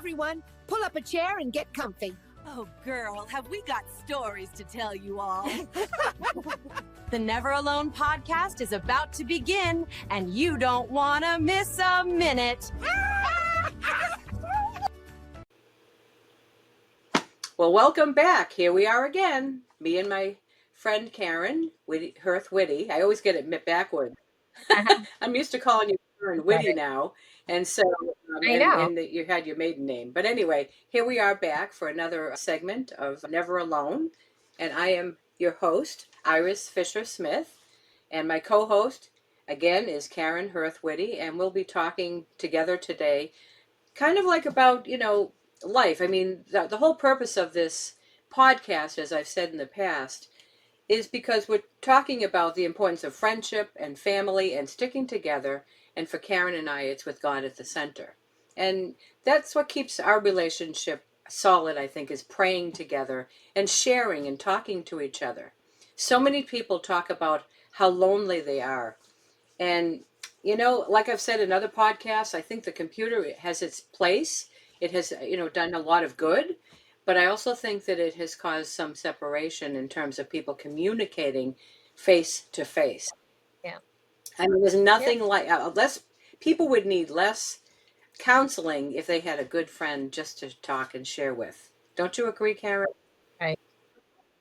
everyone. Pull up a chair and get comfy. Oh, girl, have we got stories to tell you all. The Never Alone podcast is about to begin, and you don't want to miss a minute. Well, welcome back. Here we are again. Me and my friend Karen Herth Witty. I always get it backwards. I'm used to calling you Karen Witty now. And so, I know. and you had your maiden name. But anyway, here we are back for another segment of Never Alone. And I am your host, Iris Fisher-Smith. And my co-host, again, is Karen Herth Witty. And we'll be talking together today kind of like about, life. I mean, the whole purpose of this podcast, as I've said in the past, is because we're talking about the importance of friendship and family and sticking together. And for Karen and I, it's with God at the center. And that's what keeps our relationship solid, I think, is praying together and sharing and talking to each other. So many people talk about how lonely they are. And, like I've said in other podcasts, I think the computer has its place. It has, done a lot of good. But I also think that it has caused some separation in terms of people communicating face to face. Yeah. I mean, there's nothing like less. People would need less counseling if they had a good friend just to talk and share with. Don't you agree, Karen? Right.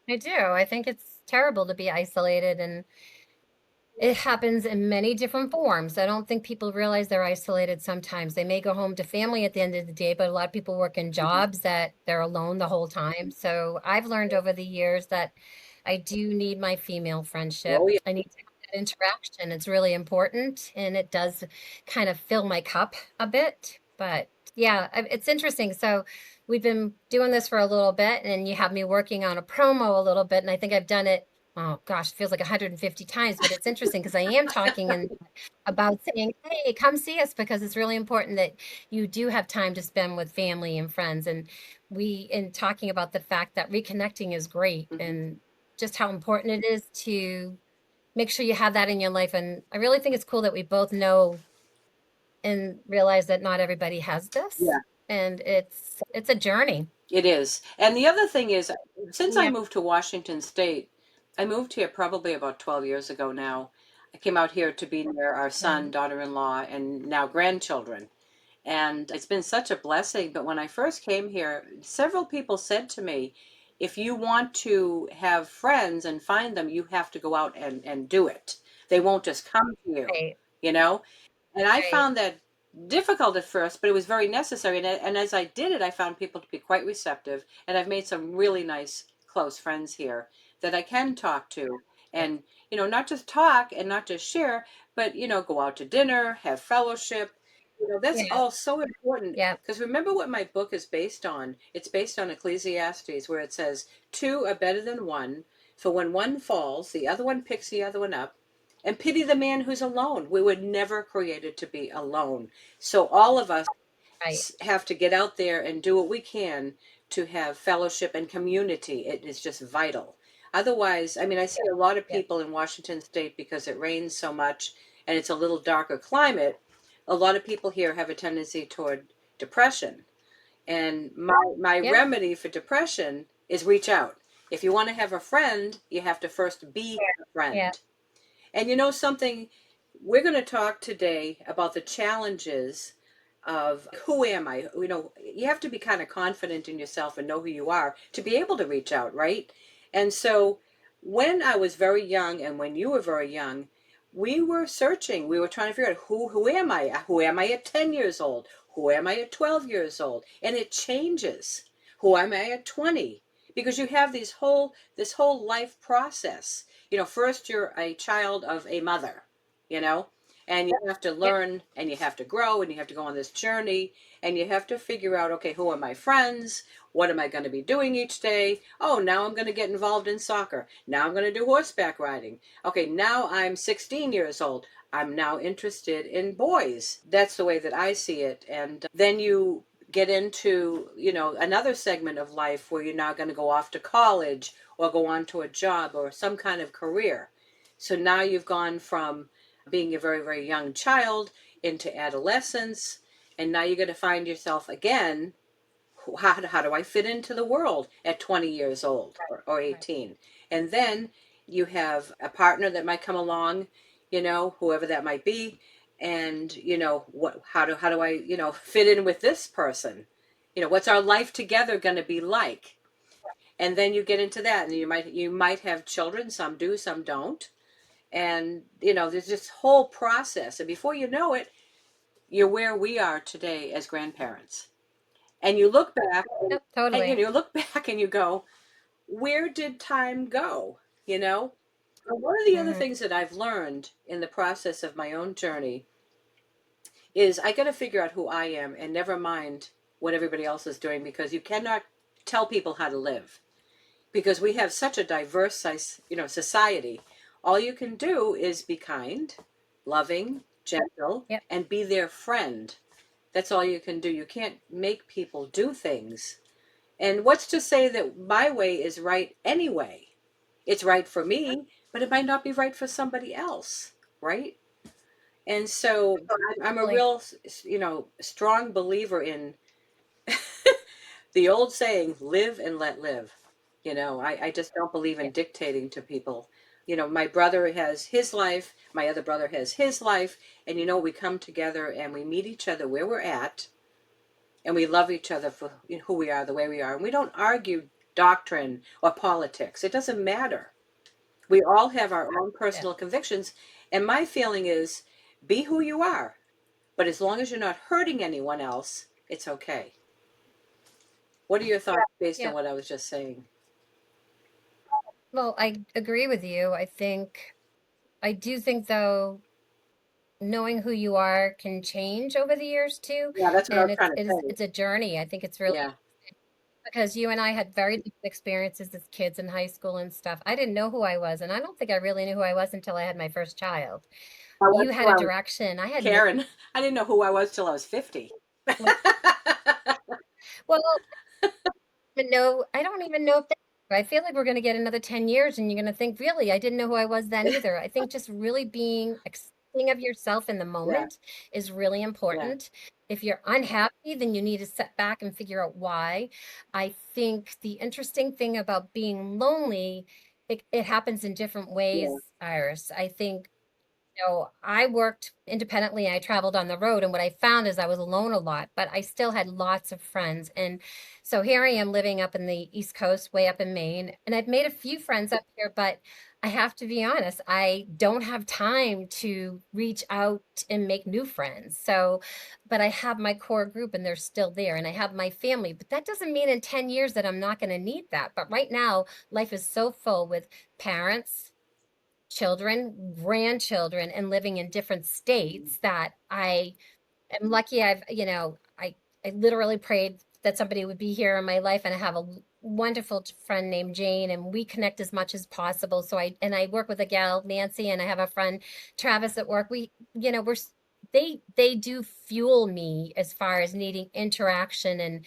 I do. I think it's terrible to be isolated, and it happens in many different forms. I don't think people realize they're isolated sometimes. They may go home to family at the end of the day, but a lot of people work in jobs that they're alone the whole time. So I've learned over the years that I do need my female friendship. Oh, yeah. I need to have that interaction. It's really important, and it does kind of fill my cup a bit. But yeah, it's interesting. So we've been doing this for a little bit, and you have me working on a promo a little bit, and I think I've done it, oh gosh, it feels like 150 times, but it's interesting because I am talking about saying, hey, come see us, because it's really important that you do have time to spend with family and friends. And in talking about the fact that reconnecting is great, and just how important it is to make sure you have that in your life. And I really think it's cool that we both know and realize that not everybody has this. Yeah. And it's a journey. It is. And the other thing is, since I moved to Washington State, I moved here probably about 12 years ago now. I came out here to be near our son, daughter-in-law, and now grandchildren. And it's been such a blessing. But when I first came here, several people said to me, if you want to have friends and find them, you have to go out and do it. They won't just come to you, Right. And I Right. found that difficult at first, but it was very necessary. And as I did it, I found people to be quite receptive. And I've made some really nice, close friends here that I can talk to. And, not just talk and not just share, but, go out to dinner, have fellowship. That's all so important. Yeah. Because remember what my book is based on. It's based on Ecclesiastes, where it says, 2 are better than 1. For when one falls, the other one picks the other one up. And pity the man who's alone. We were never created to be alone. So all of us have to get out there and do what we can to have fellowship and community. It is just vital. Otherwise, I mean, I see a lot of people in Washington State, because it rains so much and it's a little darker climate. A lot of people here have a tendency toward depression. And my remedy for depression is reach out. If you want to have a friend, you have to first be a friend. Yeah. And something, we're going to talk today about the challenges of who am I? You have to be kind of confident in yourself and know who you are to be able to reach out, right? And so when I was very young and when you were very young, we were searching. We were trying to figure out who am I? Who am I at 10 years old? Who am I at 12 years old? And it changes. Who am I at 20? Because you have this whole life process. First you're a child of a mother, and you have to learn and you have to grow and you have to go on this journey and you have to figure out, okay, who are my friends? What am I going to be doing each day? Oh, now I'm going to get involved in soccer. Now I'm going to do horseback riding. Okay, now I'm 16 years old. I'm now interested in boys. That's the way that I see it. And then you get into, another segment of life where you're now going to go off to college or go on to a job or some kind of career. So now you've gone from being a very, very young child into adolescence, and now you're going to find yourself again how do I fit into the world at 20 years old or Right. 18? And then you have a partner that might come along, whoever that might be, and how do I, fit in with this person? What's our life together going to be like? And then you get into that, and you might have children. Some do, some don't. And there's this whole process, and before you know it, you're where we are today as grandparents. And you look back, Yep, and totally. you look back and you go, where did time go? And one of the other Hmm. things that I've learned in the process of my own journey is I got to figure out who I am and never mind what everybody else is doing, because you cannot tell people how to live, because we have such a diverse society. All you can do is be kind, loving, gentle, Yep. and be their friend. That's all you can do. You can't make people do things. And what's to say that my way is right anyway? It's right for me, but it might not be right for somebody else, right? And so I'm a Totally. real, strong believer in the old saying, live and let live. I just don't believe in Yeah. dictating to people. My brother has his life, my other brother has his life, and we come together and we meet each other where we're at, and we love each other for who we are, the way we are. And we don't argue doctrine or politics. It doesn't matter. We all have our own Yeah. personal convictions. And my feeling is, be who you are. But as long as you're not hurting anyone else, it's okay. What are your thoughts based on Yeah. what I was just saying? Well, I agree with you. I do think though, knowing who you are can change over the years too. Yeah, that's what I And was trying to say. it's a journey. I think it's really Yeah. because you and I had very different experiences as kids in high school and stuff. I didn't know who I was, and I don't think I really knew who I was until I had my first child. I was, You had a well, direction. I had no Karen, I didn't know who I was till I was 50. well, even know I don't even know if that I feel like we're going to get another 10 years and you're going to think, really, I didn't know who I was then either. I think just really being accepting of yourself in the Yeah, moment is really yeah, important. If you're unhappy, then you need to step back and figure out why. I think the interesting thing about being lonely, it happens in different yeah, ways, Iris. I think I worked independently. I traveled on the road, and what I found is I was alone a lot, but I still had lots of friends. And so here I am living up in the East Coast, way up in Maine, and I've made a few friends up here, but I have to be honest, I don't have time to reach out and make new friends. So, but I have my core group and they're still there, and I have my family, but that doesn't mean in 10 years that I'm not going to need that. But right now, life is so full with parents, children, grandchildren, and living in different states that I am lucky. I literally prayed that somebody would be here in my life, and I have a wonderful friend named Jane, and we connect as much as possible. So I work with a gal, Nancy, and I have a friend, Travis, at work. They do fuel me as far as needing interaction and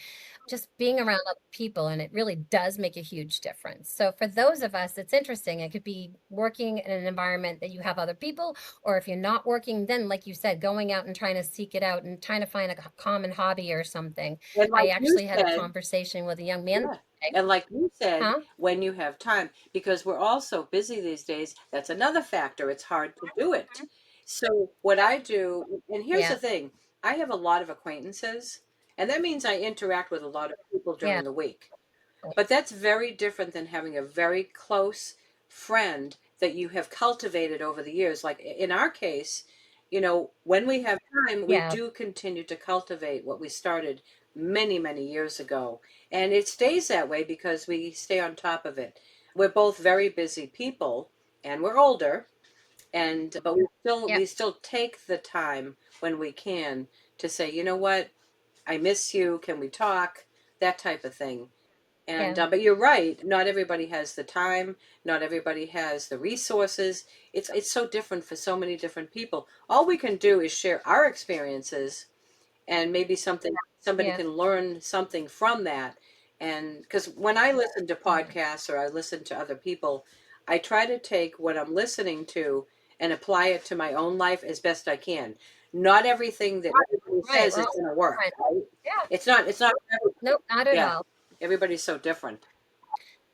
just being around other people, and it really does make a huge difference. So for those of us, it's interesting. It could be working in an environment that you have other people, or if you're not working, then like you said, going out and trying to seek it out and trying to find a common hobby or something. and I like you actually had a said, conversation with a young man yeah, today. and like you said, Huh? when you have time, because we're all so busy these days, that's another factor. It's hard to do it. So what I do, and here's the Yeah, thing, I have a lot of acquaintances, and that means I interact with a lot of people yeah, during the week. But that's very different than having a very close friend that you have cultivated over the years. Like in our case, when we have time, we yeah, do continue to cultivate what we started many, many years ago. And it stays that way because we stay on top of it. We're both very busy people, and we're older, and but we still yeah, we still take the time when we can to say, you know what, I miss you, can we talk, that type of thing. And yeah, but you're right. Not everybody has the time. Not everybody has the resources. It's so different for so many different people. All we can do is share our experiences, and maybe somebody yeah, can learn something from that. And because when I listen to mhm, podcasts or I listen to other people, I try to take what I'm listening to and apply it to my own life as best I can. not everything that everybody Right. says We're is all going to work, different. right? Yeah. It's not, Nope, not at yeah, all. everybody's so different.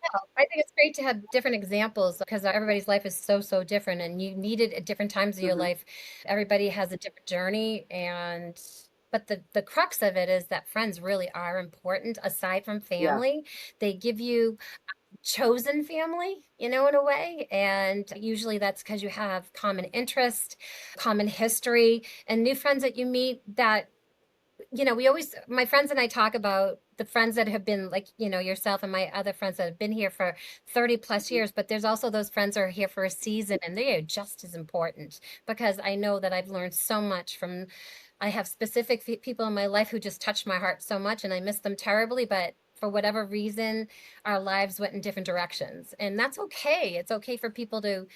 No, I think it's great to have different examples because everybody's life is so, so different and you need it at different times of your Hmm. life. Everybody has a different journey and but the crux of it is that friends really are important aside from Yeah. family. They give you chosen family, in a way. And usually that's because you have common interest, common history, and new friends that you meet that we always, my friends and I talk about the friends that have been like, yourself and my other friends that have been here for 30 plus years, but there's also those friends that are here for a season and they are just as important because I know that I've learned so much from, I have specific people in my life who just touched my heart so much and I miss them terribly, but for whatever reason, our lives went in different directions. And that's okay. It's okay for people to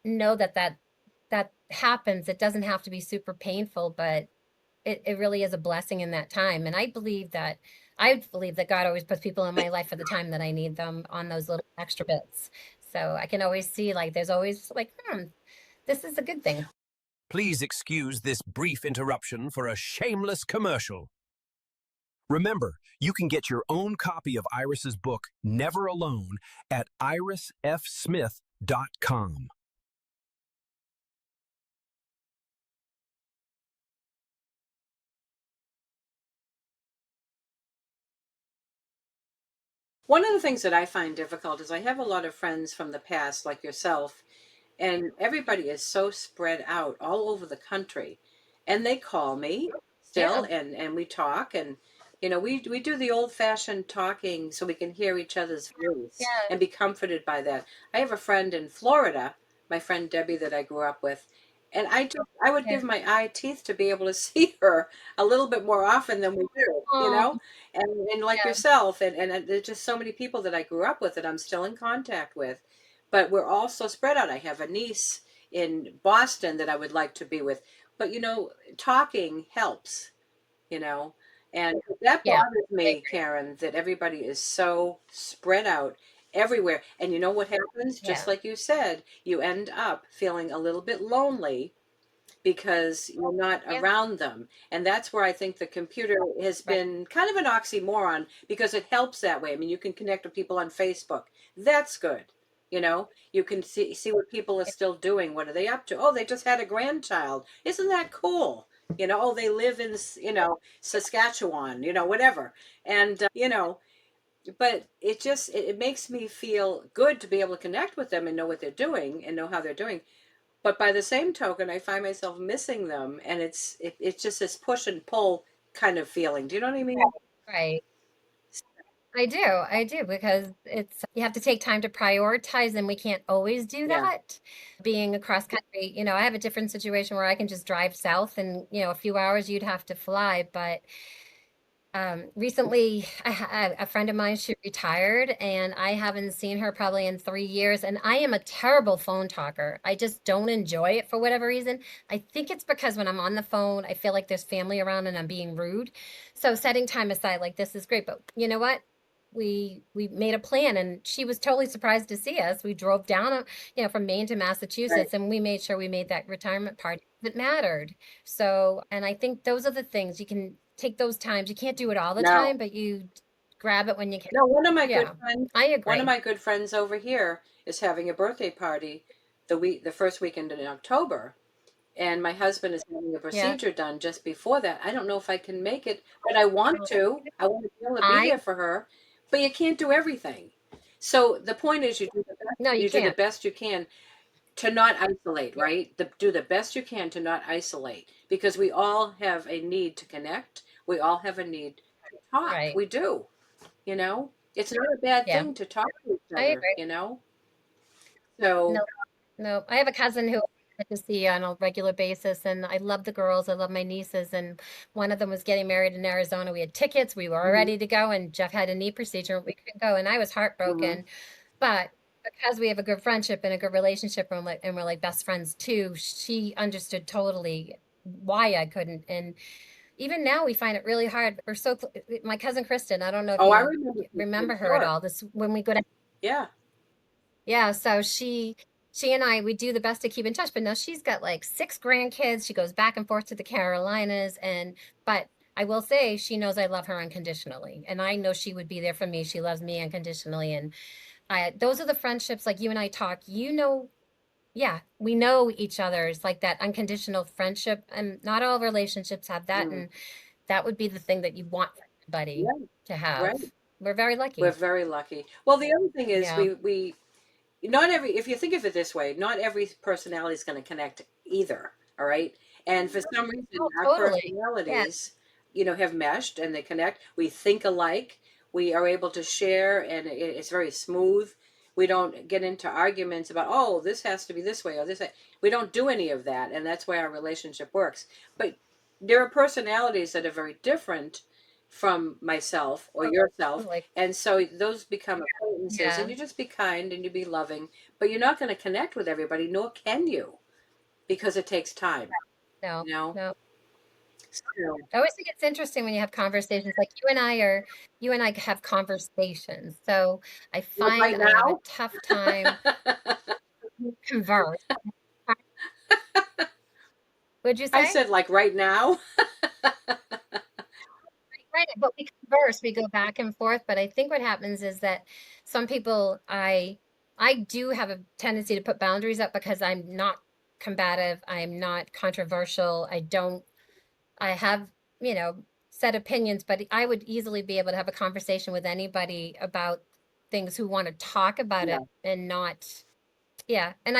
know that happens. It doesn't have to be super painful, but it really is a blessing in that time. And I believe that God always puts people in my life for the time that I need them on those little extra bits. So I can always see like there's always like, this is a good thing. Please excuse this brief interruption for a shameless commercial. Remember, you can get your own copy of Iris's book, Never Alone, at irisfsmith.com. One of the things that I find difficult is I have a lot of friends from the past, like yourself, and everybody is so spread out all over the country. And they call me still, Yeah. and we talk, and we do the old-fashioned talking so we can hear each other's voice Yeah. and be comforted by that. I have a friend in Florida, my friend Debbie that I grew up with, and I would Yeah. give my eye teeth to be able to see her a little bit more often than we do, Oh, and like yeah. yourself, and there's just so many people that I grew up with that I'm still in contact with, but we're all so spread out. I have a niece in Boston that I would like to be with, but talking helps, you know, and that Yeah. bothers I me, agree. Karen, that everybody is so spread out everywhere. And you know what happens? Just Yeah. like you said, you end up feeling a little bit lonely because you're not Yeah. around them. And that's where I think the computer has Right. been kind of an oxymoron because it helps that way. I mean, you can connect with people on Facebook. That's good. You can see what people are Yeah. still doing. What are they up to? Oh, they just had a grandchild. Isn't that cool? Oh, they live in, Saskatchewan, whatever. And, but it makes me feel good to be able to connect with them and know what they're doing and know how they're doing. But by the same token, I find myself missing them, and it's just this push and pull kind of feeling. Do you know what I mean? Right. I do, because you have to take time to prioritize, and we can't always do Yeah. that. Being across country, I have a different situation where I can just drive south and, a few hours you'd have to fly. But recently, a friend of mine, she retired, and I haven't seen her probably in 3 years. And I am a terrible phone talker. I just don't enjoy it for whatever reason. I think it's because when I'm on the phone, I feel like there's family around and I'm being rude. So setting time aside like this is great. But you know what? We made a plan and she was totally surprised to see us. We drove down, from Maine to Right. Massachusetts, and we made sure we made that retirement party that mattered. So, and I think those are the things you can take those times. You can't do it all the No. time, but you grab it when you can. No, Yeah, I one of agree. my good friends over here is having a birthday party the first weekend in October, and my husband is having a Yeah. procedure done just before that. I don't know if I can make it, but I want to. I want to be able to be I there for her, but you can't do everything. So the point is, No, you you do the can't. best you can to not isolate, Yeah. right? Do the best you can to not isolate because we all have a need to connect. We all have a need to talk. Right. We do, It's not a bad Yeah, thing to talk to each I other, agree. So, No, no. I have a cousin who I get to see on a regular basis, and I love the girls. I love my nieces, and one of them was getting married in Arizona. We had tickets. We were all mhm, ready to go, and Jeff had a knee procedure. We couldn't go, and I was mhm, heartbroken. But because we have a good friendship and a good relationship, and we're like best friends too, she understood totally why I couldn't. And even now, we find it really hard. My cousin Kristen, I don't know if oh, I you remember, remember her at sure, all. This when we go to yeah, Yeah, so she she and I, we do the best to keep in touch, but now she's got like 6 grandkids. She goes back and forth to the Carolinas, but I will say she knows I love her unconditionally, and I know she would be there for me. She loves me unconditionally, and those are the friendships like you and I talk, yeah, we know each other's like that unconditional friendship, and not all relationships have that, Mm. and that would be the thing that you want for everybody Yeah, to have. right. We're very We're lucky. very lucky. Well, the other thing is Yeah. we not every, if you think of it this way, not every personality is going to connect either. All right. And for some reason, Oh, our totally. Yeah. personalities, have meshed and they connect. We think alike. We are able to share, and it's very smooth. We don't get into arguments about, oh, this has to be this way or this. We don't do any of that, and that's why our relationship works. But there are personalities that are very different from myself or yourself, Like, and so those become acquaintances, and yeah. you just be kind and you be loving, but you're not going to connect with everybody, nor can you, because it takes time, No, you know? no. So, I always think it's interesting when you have conversations like you and I have conversations. So I like find right I have a now, tough time to converse. Would you I say? said like right now. Right, but we converse, we go back and forth, but I think what happens is that some people I do have a tendency to put boundaries up because I'm not combative, I'm not controversial, I have, you know, set opinions, but I would easily be able to have a conversation with anybody about things who want to talk about Yeah. it and not, yeah. And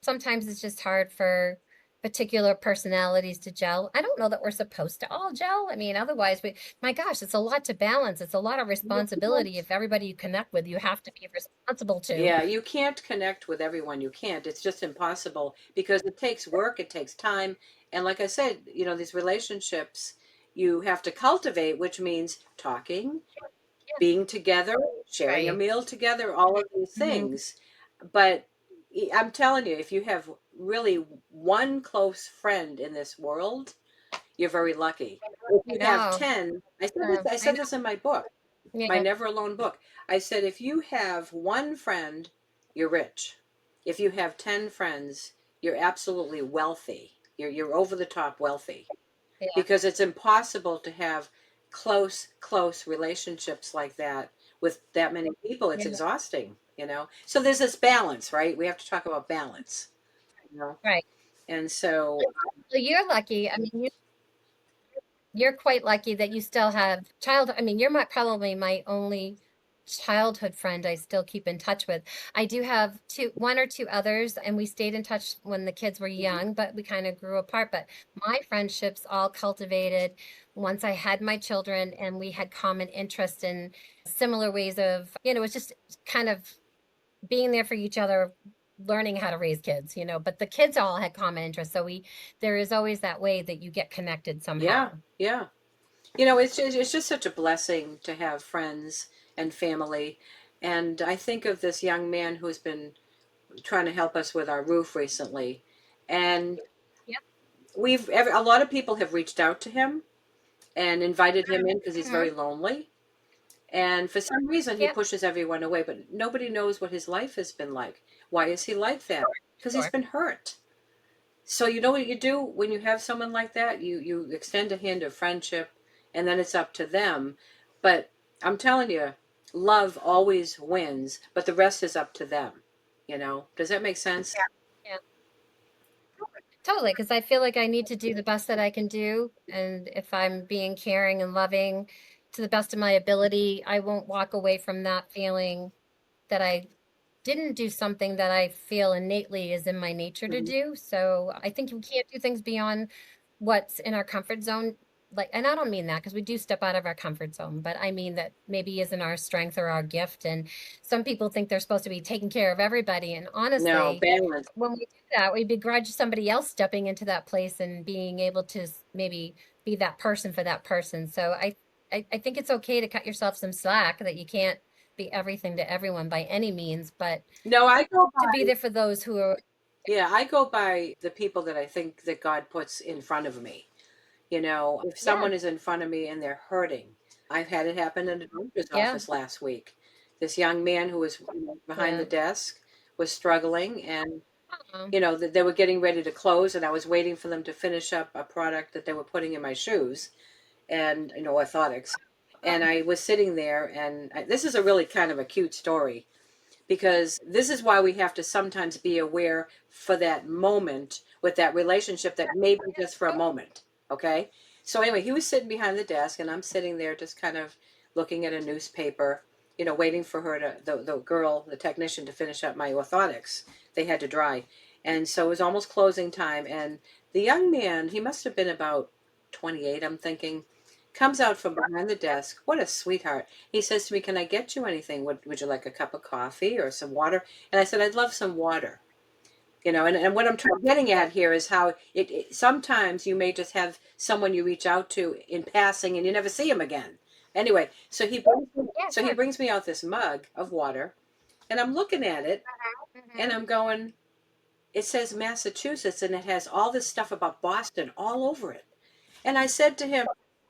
sometimes it's just hard for particular personalities to gel. I don't know that we're supposed to all gel. I mean, otherwise my gosh, it's a lot to balance. It's a lot of responsibility. If everybody you connect with, you have to be responsible to. Yeah, you can't connect with everyone. You can't. It's just impossible because it takes work, it takes time. And like I said, these relationships you have to cultivate, which means talking, Yeah, being together, sharing a right. meal together, all of these Mhm. things. But I'm telling you, if you have really one close friend in this world, you're very lucky. If I you have know. 10, I I said know. this in my book, my Yeah. Never Alone book. I said, if you have one friend, you're rich. If you have 10 friends, you're absolutely wealthy. You're over the top wealthy, Yeah. because it's impossible to have close relationships like that with that many people. It's Yeah. exhausting. So there's this balance, right? We have to talk about balance, you know. Right. And so, So you're lucky. I mean, you're quite lucky that you still have I mean, you're probably my only childhood friend I still keep in touch with. I do have one or two others, and we stayed in touch when the kids were young, but we kind of grew apart. But my friendships all cultivated once I had my children, and we had common interests in similar ways of, it's just kind of being there for each other, learning how to raise kids, but the kids all had common interests. So there is always that way that you get connected yeah, somehow. yeah. It's just such a blessing to have friends and family. And I think of this young man who's been trying to help us with our roof recently. And Yep. a lot of people have reached out to him and invited him in because he's Mhm. very lonely. And for some reason, he Yep. pushes everyone away, but nobody knows what his life has been like. Why is he like that? Because he's Sure. been hurt. So you know what you do when you have someone like that? You extend a hand of friendship, and then it's up to them. But I'm telling you, love always wins, but the rest is up to them. Does that make sense? Yeah. Totally, because I feel like I need to do the best that I can do. And if I'm being caring and loving to the best of my ability, I won't walk away from that feeling that I didn't do something that I feel innately is in my nature to Mhm. do. So I think we can't do things beyond what's in our comfort zone. Like, and I don't mean that because we do step out of our comfort zone, but I mean that maybe isn't our strength or our gift. And some people think they're supposed to be taking care of everybody. And No, honestly, balance. when we do that, we begrudge somebody else stepping into that place and being able to maybe be that person for that person. So I think it's okay to cut yourself some slack, that you can't be everything to everyone by any means, but No, I go to be by, there for those who are, yeah, I go by the people that I think that God puts in front of me. If yeah, someone is in front of me and they're hurting, I've had it happen in the doctor's yeah, office last week. This young man who was behind the yeah, desk was struggling, and Oh, they were getting ready to close, and I was waiting for them to finish up a product that they were putting in my shoes, and orthotics. And oh, I was sitting there, and this is a really kind of a cute story, because this is why we have to sometimes be aware for that moment with that relationship, that maybe just for a moment. Okay. So anyway, he was sitting behind the desk, and I'm sitting there just kind of looking at a newspaper, waiting for her to, the girl, the technician, to finish up my orthotics. They had to dry. And so it was almost closing time. And the young man, he must have been about 28, I'm thinking, comes out from behind the desk. What a sweetheart. He says to me, "Can I get you anything? Would you like a cup of coffee or some water?" And I said, "I'd love some water." And what I'm getting at here is how sometimes you may just have someone you reach out to in passing and you never see him again. Anyway, yeah, so he sure. brings me out this mug of water, and I'm looking at it, and Mhm. I'm going, it says Massachusetts, and it has all this stuff about Boston all over it. And I said to him,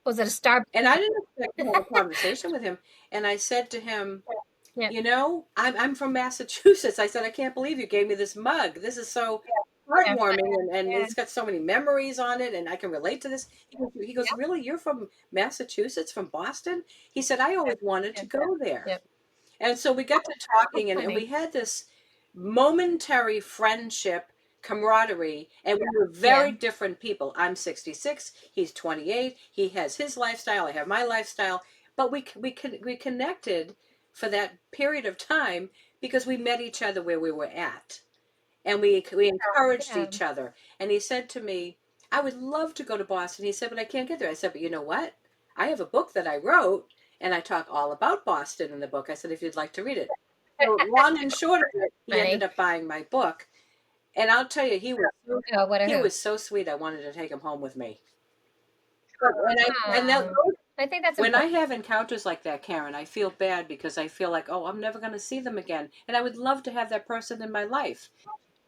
Was it a Starbucks? and I didn't expect to have a conversation with him. And I said to him, Yeah, I'm from Massachusetts. I said, "I can't believe you gave me this mug. This is so yeah, heartwarming, and yeah, it's got so many memories on it, and I can relate to this." He goes, yep, "Really? You're from Massachusetts, from Boston?" He said, "I always wanted to yep, go there." yep. And so we got to Oh, talking, and we funny. had this momentary friendship, camaraderie, and we were very Yeah, different people. I'm 66, he's 28, he has his lifestyle, I have my lifestyle, but we connected for that period of time because we met each other where we were at, and we encouraged yeah. each other. And he said to me, "I would love to go to Boston." He said, "But I can't get there." I said, "But you know what? I have a book that I wrote, and I talk all about Boston in the book." I said, "If you'd like to read it." So long and short of it, he ended Funny. up buying my book. And I'll tell you, Oh, what a he hoot. was so sweet. I wanted to take him home with me. But Oh, I think that's when I important. have encounters like that, Karen, I feel bad because I feel like, oh, I'm never going to see them again, and I would love to have that person in my life.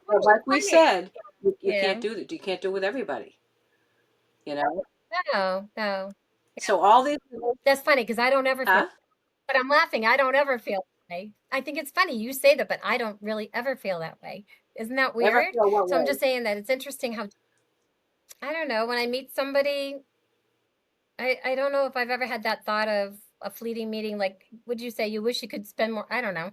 But Oh, like we funny. said, you can't Yeah. do that. You can't do it with everybody, you know. No, no. So all these, That's funny because I don't ever feel, huh? but I'm laughing. I don't ever feel that way. I think it's funny you say that, but I don't really ever feel that way. Isn't that Ever weird? feel what So I'm way? just saying that it's interesting how, I don't know, when I meet somebody, I don't know if I've ever had that thought of a fleeting meeting. Like, would you say you wish you could spend more? I don't know.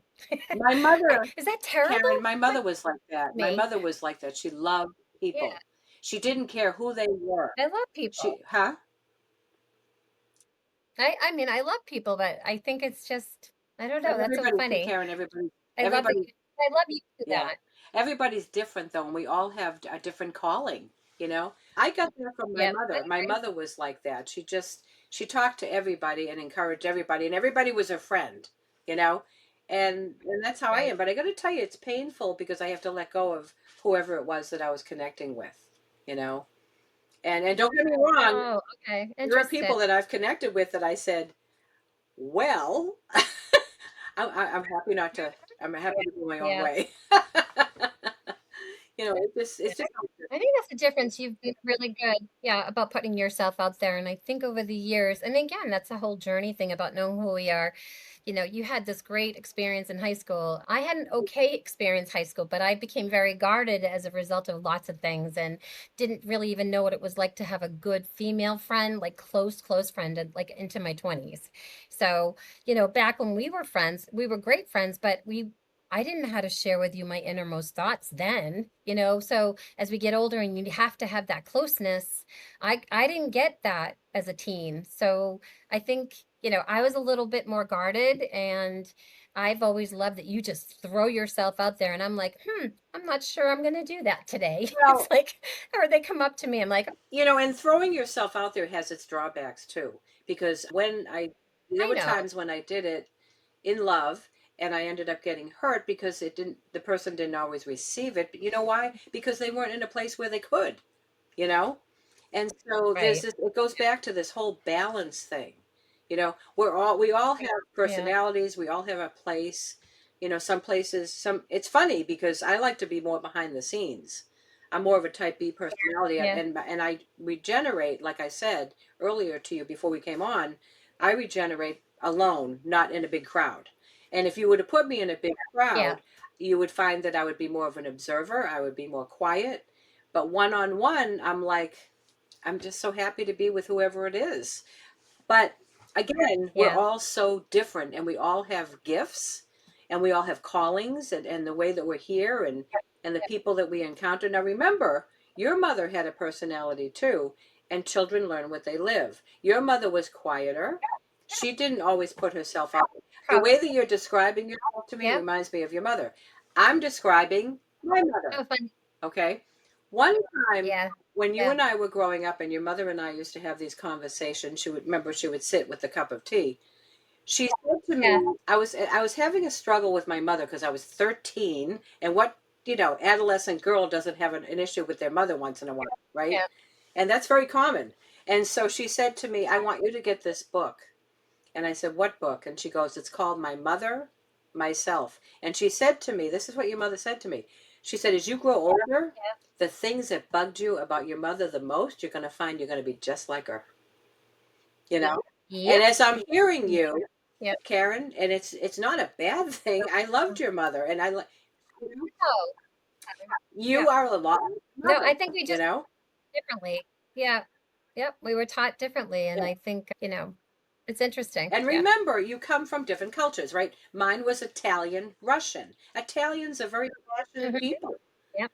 My mother, Is that terrible? Karen, my mother was like that. My Me. mother was like that. She loved Yeah, people. She didn't care who they were. I love people. Huh? I mean, I love people, but I think it's just, I don't know. And That's so everybody, funny. Karen, everybody, I love that everybody, you, I love you do yeah. that. Everybody's different though, and we all have a different calling, you know? I got that from my Yep, I mother. My agree. mother was like that. She talked to everybody and encouraged everybody, and everybody was a friend, you know? And that's how I Right. am. But I got to tell you, it's painful because I have to let go of whoever it was that I was connecting with, you know? And don't get me wrong, Oh, okay. there are Interesting. people that I've connected with that I said, well, I'm happy not to. I'm happy to go my own Yeah. way. It's just. I think that's the difference. You've been really good, yeah, about putting yourself out there. And I think over the years, and again, that's a whole journey thing about knowing who we are. You know, you had this great experience in high school. I had an okay experience high school, but I became very guarded as a result of lots of things and didn't really even know what it was like to have a good female friend, like close friend, like into my 20s. So, back when we were friends, we were great friends, but I didn't know how to share with you my innermost thoughts then. So as we get older and you have to have that closeness, I didn't get that as a teen. So I think, I was a little bit more guarded, and I've always loved that you just throw yourself out there, and I'm like, I'm not sure I'm going to do that today. It's Well, like, or they come up to me, I'm like, and throwing yourself out there has its drawbacks too, because there I were know. times when I did it in love, and I ended up getting hurt because the person didn't always receive it. But you know why? Because they weren't in a place where they could, you know? And so Right. it goes back to this whole balance thing. We all have Yeah. personalities, we all have a place. Some places, it's funny because I like to be more behind the scenes. I'm more of a type B personality, Yeah. and I regenerate, like I said earlier to you before we came on. I regenerate alone, not in a big crowd. And if you were to put me in a big Yeah. crowd, you would find that I would be more of an observer. I would be more quiet. But one-on-one, I'm like, I'm just so happy to be with whoever it is. But again, we're Yeah. all so different, and we all have gifts, and we all have callings, and the way that we're here, and the people that we encounter. Now remember, your mother had a personality too, and children learn what they live. Your mother was quieter. She didn't always put herself out. The way that you're describing yourself to me Yeah. reminds me of your mother. I'm describing my mother. Oh, fun. Okay. One time Yeah. when you Yeah. and I were growing up, and your mother and I used to have these conversations, she would sit with a cup of tea. She said to me, Yeah. I was having a struggle with my mother because I was 13, and what, adolescent girl doesn't have an issue with their mother once in a while, right? Yeah. And that's very common. And so she said to me, I want you to get this book. And I said, what book? And she goes, it's called My Mother, Myself. And she said to me, this is what your mother said to me. She said, as you grow older, Yeah. the things that bugged you about your mother the most, you're going to find you're going to be just like her, you know? And Yep. as I'm hearing you, Yep. Karen, and it's not a bad thing. I loved your mother, and No. you Yeah. are a lot like your No, I mother, think we you just know? differently. Yeah. Yep. We were taught differently. And Yeah. I think, it's interesting. And Yeah. remember, you come from different cultures, right? Mine was Italian, Russian. Italians are very passionate Mhm. people. Yep.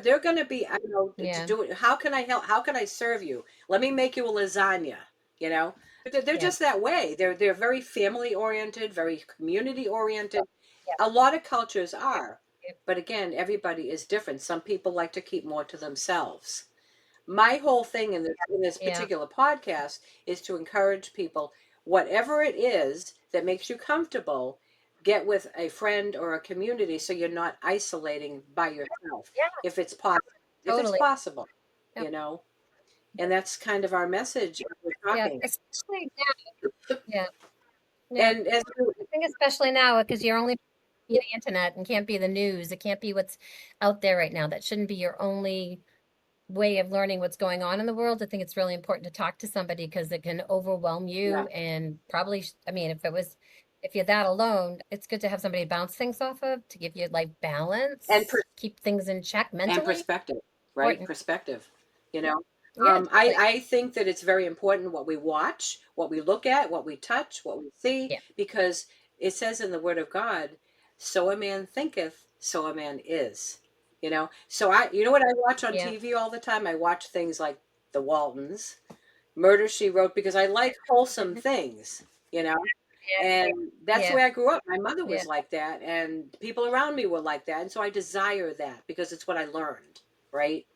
They're going to be, to Yeah. do it. How can I help? How can I serve you? Let me make you a lasagna. You know, they're Yeah. just that way. They're very family oriented, very community oriented. Yep. A lot of cultures are, Yep. but again, everybody is different. Some people like to keep more to themselves. My whole thing in this Yeah. particular podcast is to encourage people, whatever it is that makes you comfortable, get with a friend or a community so you're not isolating by yourself Yeah. if it's possible. If it's Totally. possible, Yep. and that's kind of our message as we're Yeah. talking. Especially now. Yeah. Yeah. And as I think especially now because you're only be the internet and can't be the news. It can't be what's out there right now. That shouldn't be your only way of learning what's going on in the world. I think it's really important to talk to somebody because it can overwhelm yeah, you and probably, I mean, if you're that alone, it's good to have somebody to bounce things off of to give you life and balance, keep things in check and mentally. perspective, right? Important. Perspective, you know. Yeah, totally. I think that it's very important what we watch, what we look at, what we touch, what we see, Yeah. because it says in the Word of God, so a man thinketh, so a man is. So you know what I watch on Yeah. TV all the time? I watch things like The Waltons, Murder She Wrote, because I like wholesome things, you know. Yeah. And that's the Yeah. way I grew up. My mother Yeah. was like that, and people around me were like that, and so I desire that because it's what I learned, right?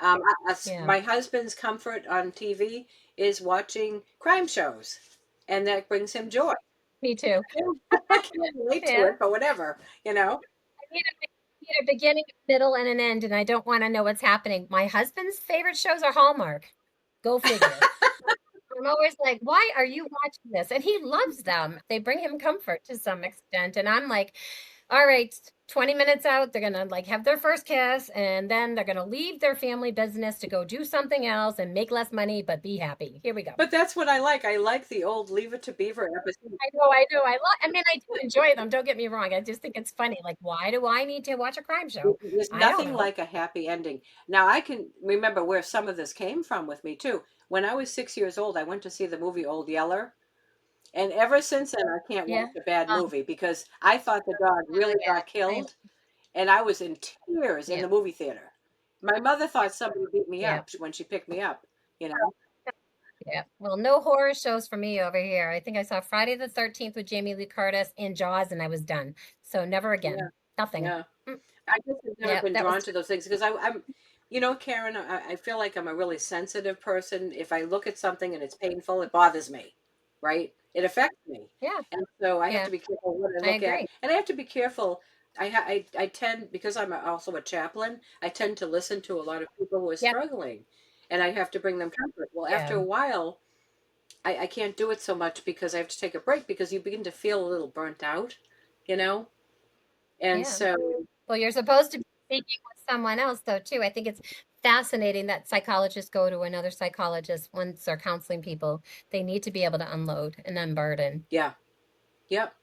Yeah. My husband's comfort on TV is watching crime shows, and that brings him joy. Me too. I can't relate to Yeah. it, but whatever, you know. Need a beginning, middle, and an end, and I don't want to know what's happening. My husband's favorite shows are Hallmark. Go figure. I'm always like, why are you watching this? And he loves them. They bring him comfort to some extent. And I'm like, all right, 20 minutes out, they're gonna like have their first kiss, and then they're gonna leave their family business to go do something else and make less money, but be happy. Here we go. But that's what I like. I like the old Leave It to Beaver episode. I mean, I do enjoy them. Don't get me wrong. I just think it's funny. Like, why do I need to watch a crime show? There's I don't nothing know. like a happy ending. Now, I can remember where some of this came from with me, too. When I was 6 years old, I went to see the movie Old Yeller. And ever since then, I can't Yeah. watch a bad movie because I thought the dog really Yeah. got killed, and I was in tears in Yeah. the movie theater. My mother thought somebody beat me Yeah. up when she picked me up, you know. Yeah. Well, no horror shows for me over here. I think I saw Friday the 13th with Jamie Lee Curtis and Jaws, and I was done. So never Yeah, again. Nothing. yeah. Mm, I just have never Yeah, been that was drawn to those things because I'm, Karen, I feel like I'm a really sensitive person. If I look at something and it's painful, it bothers me, right? It affects me. yeah, And so I have yeah, to be careful what I I look at. agree. And I have to be careful. I tend, because I'm also a chaplain, I tend to listen to a lot of people who are Yep. struggling, and I have to bring them comfort. Well, after Yeah. a while, I can't do it so much because I have to take a break because you begin to feel a little burnt out, you know? And Yeah. so, Well, you're supposed to be speaking with someone else, though, too. I think it's fascinating that psychologists go to another psychologist once they're counseling people. They need to be able to unload and unburden. yeah, yep.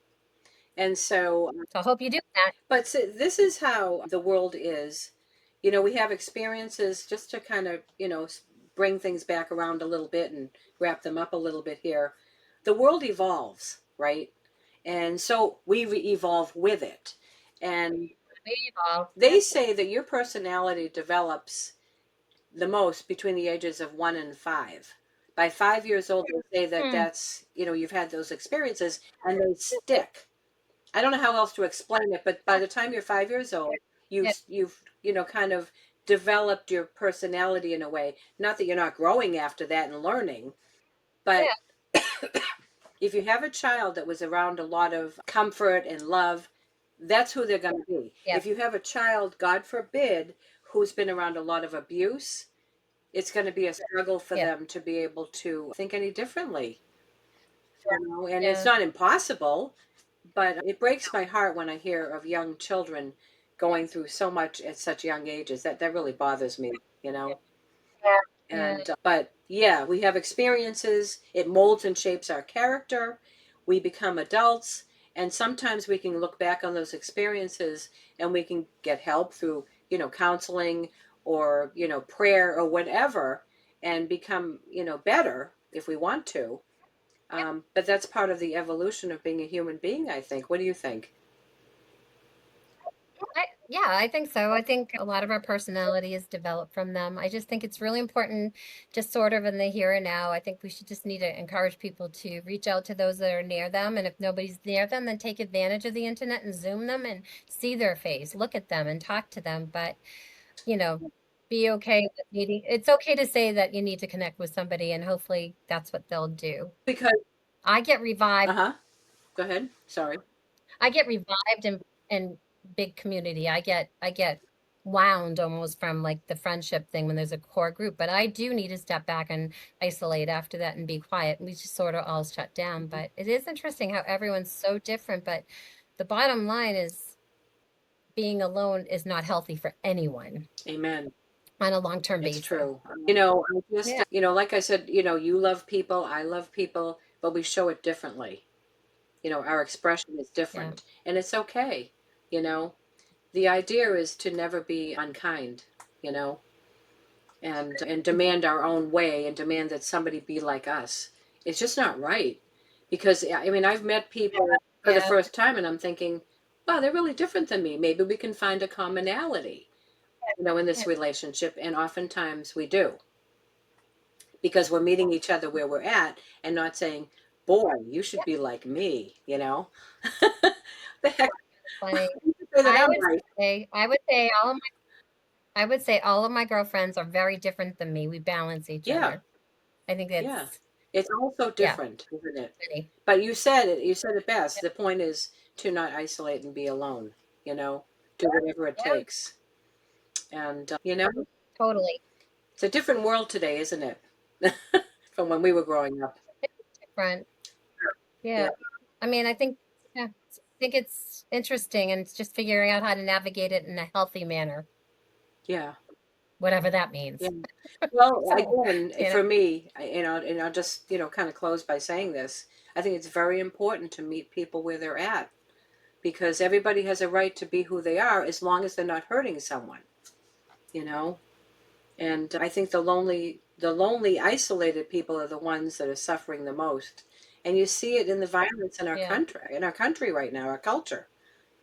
And so, So I hope you do that. but this is how the world is. We have experiences just to kind of, bring things back around a little bit and wrap them up a little bit here. The world evolves, right? And so we evolve with it. And We evolve. they say that your personality develops the most between the ages of 1 and 5. By 5 years old, they say that Hmm. that's, you've had those experiences and they stick. I don't know how else to explain it, but by the time you're 5 years old, Yeah. you've kind of developed your personality in a way. Not that you're not growing after that and learning, but if you have a child that was around a lot of comfort and love, that's who they're going to be. Yeah. If you have a child, God forbid, who's been around a lot of abuse, it's going to be a struggle for Yeah. them to be able to think any differently. And it's Yeah. not impossible, but it breaks my heart when I hear of young children going through so much at such young ages. That really bothers me, you know. Yeah. Yeah. And but yeah, we have experiences. It molds and shapes our character. We become adults, and sometimes we can look back on those experiences and we can get help through, counseling or, prayer or whatever, and become, better if we want to. But that's part of the evolution of being a human being, I think. What do you think? Yeah, I think so. I think a lot of our personality is developed from them. I just think it's really important, just sort of in the here and now. I think we should just need to encourage people to reach out to those that are near them. And if nobody's near them, then take advantage of the internet and Zoom them and see their face, look at them and talk to them. But, you know, be okay with needing, it's okay to say that you need to connect with somebody, and hopefully that's what they'll do. Because, I get revived. uh-huh. Go ahead. Sorry. I get revived in big community. I get wound almost from like the friendship thing when there's a core group. But I do need to step back and isolate after that and be quiet. We just sort of all shut down. But it is interesting how everyone's so different. But the bottom line is being alone is not healthy for anyone Amen. on a long-term It's basis. true. I just, Yeah. like I said, you love people, I love people, but we show it differently. Our expression is Yeah. different, and it's okay. You know, the idea is to never be unkind, you know, and demand our own way and demand that somebody be like us. It's just not right. Because I mean, I've met people for the Yeah. first time and I'm thinking, wow, they're really different than me. Maybe we can find a commonality, in this relationship, and oftentimes we do. Because we're meeting each other where we're at and not saying, boy, you should be like me, you know? The heck? Funny. Say that I I'm would right. I would say all of my girlfriends are very different than me. We balance each Yeah, other. I think yeah. that's It's all so yeah, different, isn't it? funny. But you said it best. The point is to not isolate and be alone, do whatever it Yeah, takes. And, totally it's a different world today, isn't it? From when we were growing up. different. Yeah, Yeah. I mean, I think it's interesting, and it's just figuring out how to navigate it in a healthy manner, yeah. whatever that means. Yeah. Well, So, again, you know, for me, and I'll just, kind of close by saying this. I think it's very important to meet people where they're at because everybody has a right to be who they are as long as they're not hurting someone, you know? And I think the lonely, isolated people are the ones that are suffering the most. And you see it in the violence yeah, in our country right now, our culture.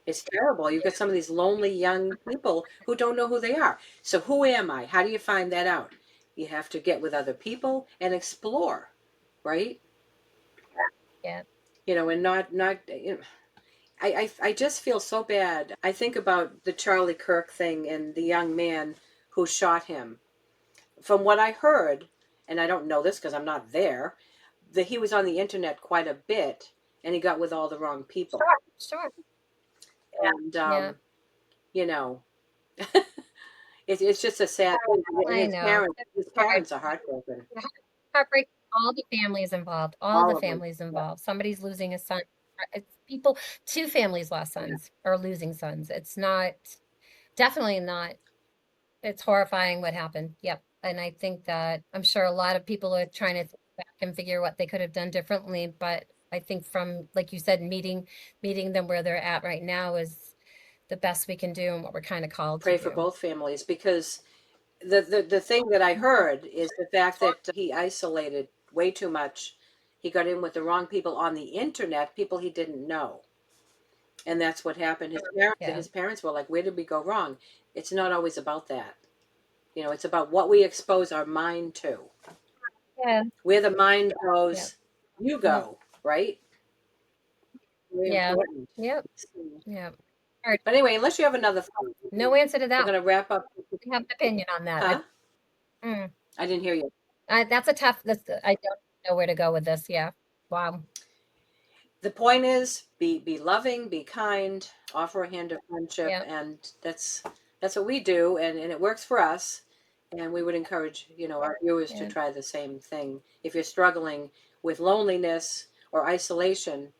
It's terrible. You've got some of these lonely young people who don't know who they are. So who am I? How do you find that out? You have to get with other people and explore, right? yeah, And not. I just feel so bad. I think about the Charlie Kirk thing and the young man who shot him. From what I heard, and I don't know this because I'm not there, that he was on the internet quite a bit and he got with all the wrong people. sure. And Yeah, you know, it's just a sad thing. And I know. his It's hard. parents are heartbroken. Heartbreak, all the families involved, all the All of them. families Yeah. involved. Somebody's losing a son. It's people, two families lost Yeah. sons or losing sons. It's not, definitely not, it's horrifying what happened. Yep. And I think that I'm sure a lot of people are trying to think back and figure what they could have done differently, but I think from, like you said, meeting them where they're at right now is the best we can do and what we're kind of called Pray to for do. both families, because the thing that I heard is the fact that he isolated way too much. He got in with the wrong people on the internet, people he didn't know. And that's what happened. Yeah. His parents were like, where did we go wrong? It's not always about that. You know, it's about what we expose our mind to. Yeah. Where the mind Yeah. goes, you go, right? Very Yeah. important. Yep. So, Yeah. but anyway, unless you have another thought, No answer to we're that. going to wrap up. I have an opinion on that. Huh? Mm. I didn't hear you. That's a tough. I don't know where to go with this. Yeah. Wow. The point is, be loving, be kind, offer a hand of friendship, Yeah. and that's what we do, and it works for us. And we would encourage, you know, our viewers to Yeah. try the same thing. If you're struggling with loneliness or isolation,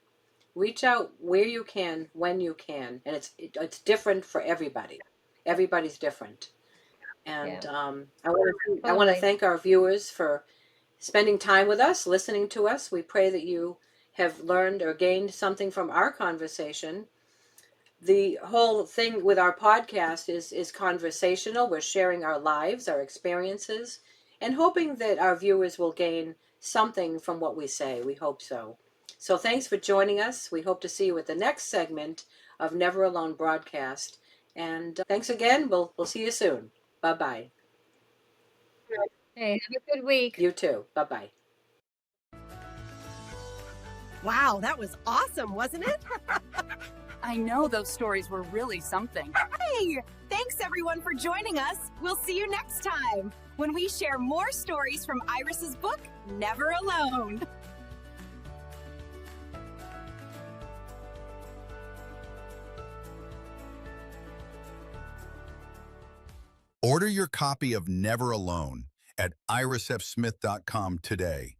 reach out where you can, when you can, and it's different for everybody. Everybody's different. And Yeah. I want to Totally. thank our viewers for spending time with us, listening to us. We pray that you have learned or gained something from our conversation. The whole thing with our podcast is conversational. We're sharing our lives, our experiences, and hoping that our viewers will gain something from what we say. We hope so. So thanks for joining us. We hope to see you at the next segment of Never Alone broadcast. And thanks again. We'll see you soon. Bye-bye. Hey, have a good week. You too. Bye-bye. Wow, that was awesome, wasn't it? I know those stories were really something. Hey, thanks everyone for joining us. We'll see you next time when we share more stories from Iris's book, Never Alone. Order your copy of Never Alone at irisfsmith.com today.